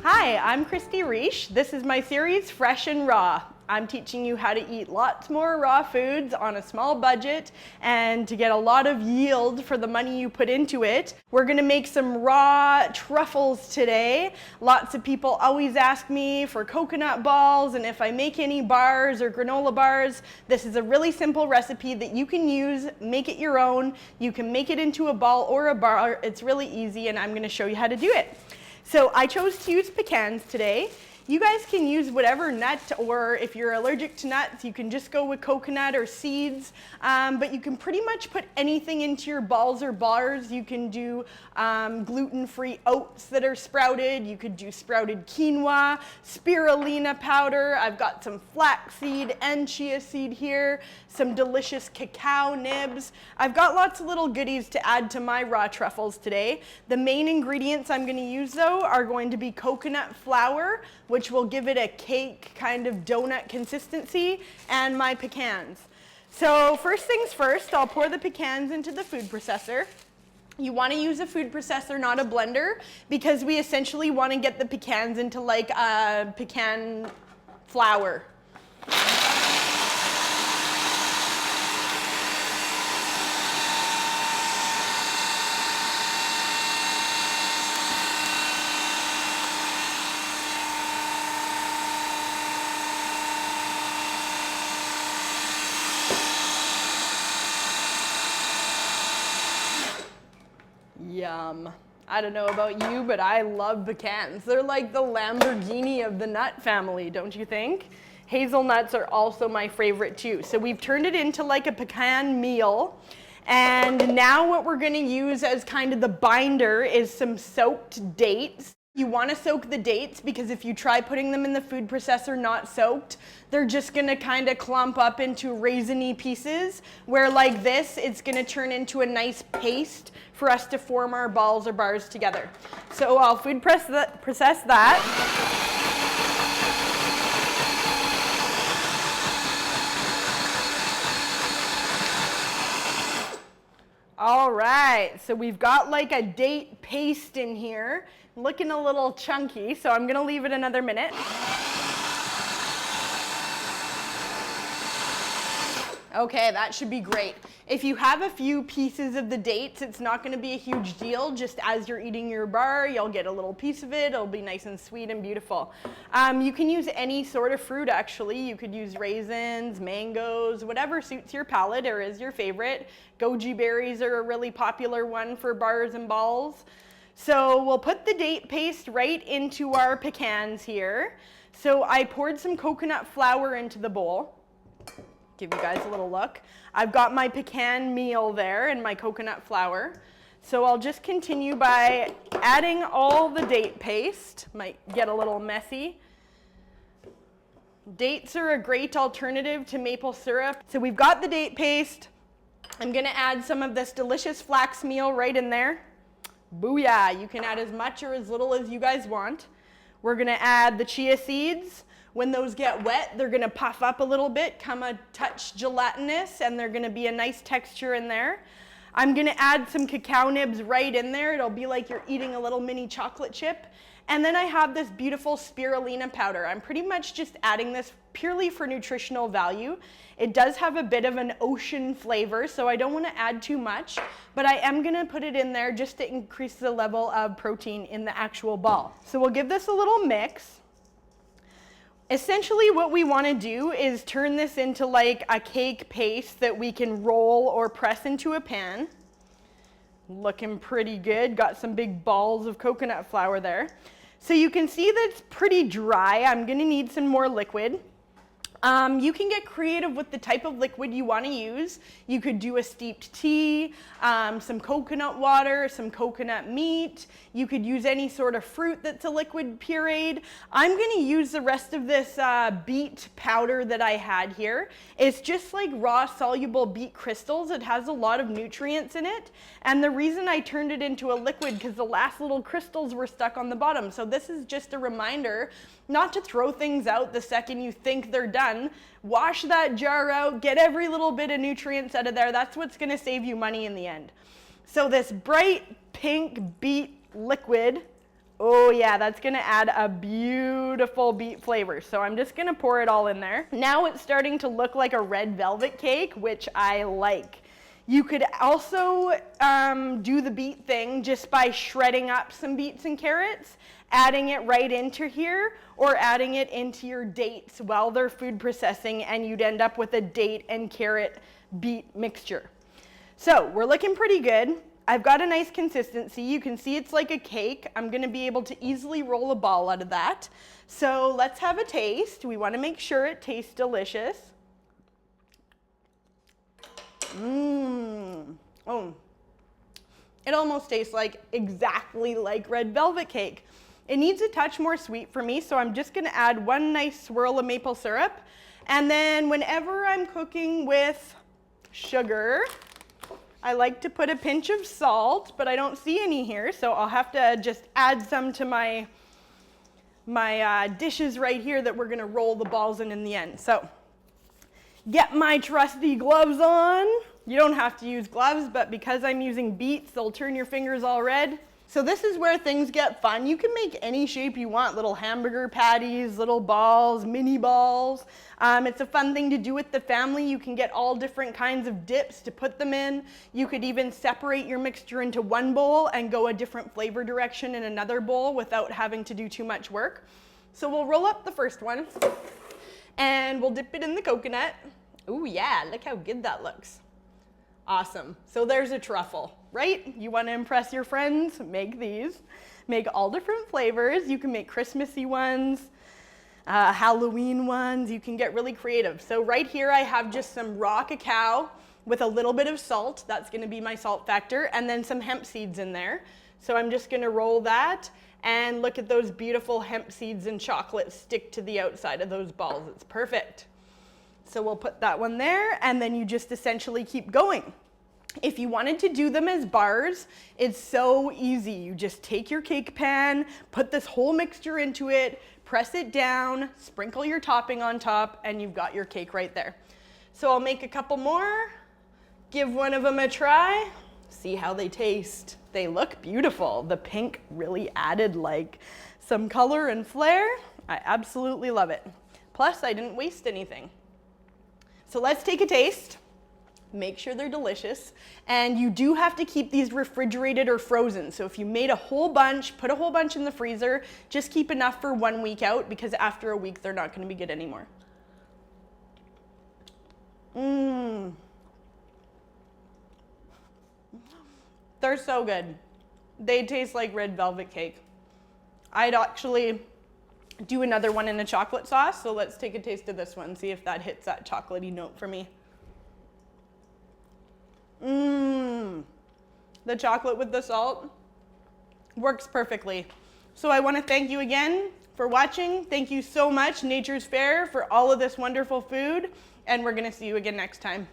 Hi, I'm Kristi Reich. This is my series, Fresh and Raw. I'm teaching you how to eat lots more raw foods on a small budget and to get a lot of yield for the money you put into it. We're gonna make some raw truffles today. Lots of people always ask me for coconut balls and if I make any bars or granola bars. This is a really simple recipe that you can use, make it your own. You can make it into a ball or a bar. It's really easy and I'm gonna show you how to do it. So I chose to use pecans today. You guys can use whatever nut, or if you're allergic to nuts, you can just go with coconut or seeds. But you can pretty much put anything into your balls or bars. You can do gluten-free oats that are sprouted. You could do sprouted quinoa, spirulina powder. I've got some flaxseed and chia seed here, some delicious cacao nibs. I've got lots of little goodies to add to my raw truffles today. The main ingredients I'm going to use though are going to be coconut flour, which will give it a cake kind of donut consistency, and my pecans. So first things first, I'll pour the pecans into the food processor. You want to use a food processor, not a blender, because we essentially want to get the pecans into like a pecan flour. Yum. I don't know about you, but I love pecans. They're like the Lamborghini of the nut family, don't you think? Hazelnuts are also my favorite too. So we've turned it into like a pecan meal. And now what we're gonna use as kind of the binder is some soaked dates. You want to soak the dates because if you try putting them in the food processor not soaked, they're just going to kind of clump up into raisiny pieces, where like this, it's going to turn into a nice paste for us to form our balls or bars together. So I'll food process that. All right, so we've got like a date paste in here, looking a little chunky, so I'm gonna leave it another minute. Okay, that should be great. If you have a few pieces of the dates, it's not gonna be a huge deal. Just as you're eating your bar, you'll get a little piece of it. It'll be nice and sweet and beautiful. You can use any sort of fruit, actually. You could use raisins, mangoes, whatever suits your palate or is your favorite. Goji berries are a really popular one for bars and balls. So we'll put the date paste right into our pecans here. So I poured some coconut flour into the bowl. Give you guys a little look. I've got my pecan meal there and my coconut flour. So I'll just continue by adding all the date paste. Might get a little messy. Dates are a great alternative to maple syrup. So we've got the date paste. I'm gonna add some of this delicious flax meal right in there. Booyah, you can add as much or as little as you guys want. We're gonna add the chia seeds. When those get wet, they're gonna puff up a little bit, come a touch gelatinous, and they're gonna be a nice texture in there. I'm gonna add some cacao nibs right in there. It'll be like you're eating a little mini chocolate chip. And then I have this beautiful spirulina powder. I'm pretty much just adding this purely for nutritional value. It does have a bit of an ocean flavor, so I don't want to add too much, but I am going to put it in there just to increase the level of protein in the actual ball. So we'll give this a little mix. Essentially what we want to do is turn this into like a cake paste that we can roll or press into a pan. Looking pretty good. Got some big balls of coconut flour there. So you can see that it's pretty dry. I'm going to need some more liquid. You can get creative with the type of liquid you want to use. You could do a steeped tea, some coconut water, some coconut meat. You could use any sort of fruit that's a liquid pureed. I'm going to use the rest of this beet powder that I had here. It's just like raw soluble beet crystals. It has a lot of nutrients in it. And the reason I turned it into a liquid because the last little crystals were stuck on the bottom. So this is just a reminder not to throw things out the second you think they're done. Wash that jar out, get every little bit of nutrients out of there. That's what's gonna save you money in the end. So this bright pink beet liquid, Oh yeah, that's gonna add a beautiful beet flavor. So I'm just gonna pour it all in there. Now it's starting to look like a red velvet cake, which I like. You could also do the beet thing just by shredding up some beets and carrots, adding it right into here, or adding it into your dates while they're food processing, and you'd end up with a date and carrot beet mixture. So we're looking pretty good. I've got a nice consistency. You can see it's like a cake. I'm gonna be able to easily roll a ball out of that. So let's have a taste. We wanna make sure it tastes delicious. Oh, it almost tastes like exactly like red velvet cake. It needs a touch more sweet for me, so I'm just gonna add one nice swirl of maple syrup. And then whenever I'm cooking with sugar, I like to put a pinch of salt, but I don't see any here, so I'll have to just add some to my dishes right here that we're gonna roll the balls in the end. So, get my trusty gloves on. You don't have to use gloves, but because I'm using beets, they'll turn your fingers all red. So this is where things get fun. You can make any shape you want, little hamburger patties, little balls, mini balls. It's a fun thing to do with the family. You can get all different kinds of dips to put them in. You could even separate your mixture into one bowl and go a different flavor direction in another bowl without having to do too much work. So we'll roll up the first one and we'll dip it in the coconut. Ooh yeah, look how good that looks. Awesome. So there's a truffle, right? You want to impress your friends? Make these. Make all different flavors. You can make Christmassy ones, Halloween ones. You can get really creative. So right here I have just some raw cacao with a little bit of salt. That's going to be my salt factor. And then some hemp seeds in there. So I'm just going to roll that. And look at those beautiful hemp seeds and chocolate stick to the outside of those balls. It's perfect. So we'll put that one there, and then you just essentially keep going. If you wanted to do them as bars, it's so easy. You just take your cake pan, put this whole mixture into it, press it down, sprinkle your topping on top, and you've got your cake right there. So I'll make a couple more, give one of them a try, see how they taste. They look beautiful. The pink really added like some color and flair. I absolutely love it. Plus, I didn't waste anything. So let's take a taste, make sure they're delicious, and you do have to keep these refrigerated or frozen. So if you made a whole bunch, put a whole bunch in the freezer, just keep enough for 1 week out because after a week, they're not gonna be good anymore. They're so good. They taste like red velvet cake. I'd actually do another one in a chocolate sauce, so let's take a taste of this one, see if that hits that chocolatey note for me. The chocolate with the salt works perfectly. So I want to thank you again for watching. Thank you so much, Nature's Fair, for all of this wonderful food, and we're going to see you again next time.